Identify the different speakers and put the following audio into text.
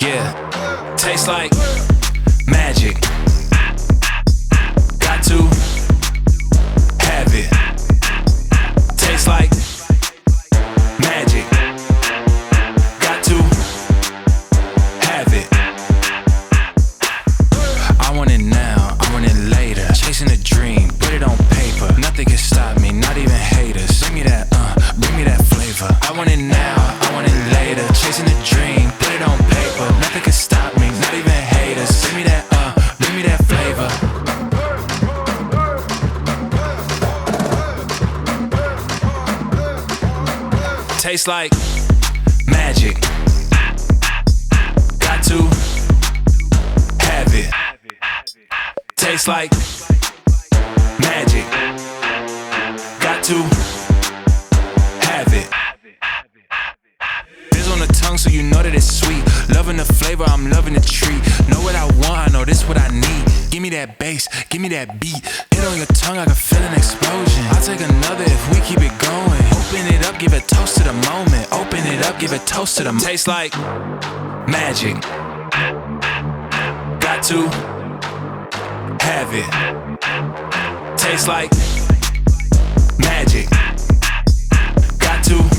Speaker 1: Yeah, tastes like magic. Got to have it. Tastes like magic. Got to have it. I want it now, I want it later. Chasing a dream, put it on paper. Nothing can stop me, not even haters. Bring me that flavor. I want it now, I want it later. Chasing a dream, put it on paper. Nothing can stop me, not even haters. Bring me that flavor. Tastes like magic. Got to have it. Tastes like magic. Got to have it. Biz on the tongue so you know that it's sweet. Loving the flavor, I'm loving the treat. Know what I want, I know this what I need. Give me that bass, give me that beat. Hit on your tongue, I can feel an explosion. I'll take another if we keep it going. Open it up, give a toast to the moment. Open it up, give a toast to the moment. Tastes like magic. Got to have it. Tastes like magic. Got to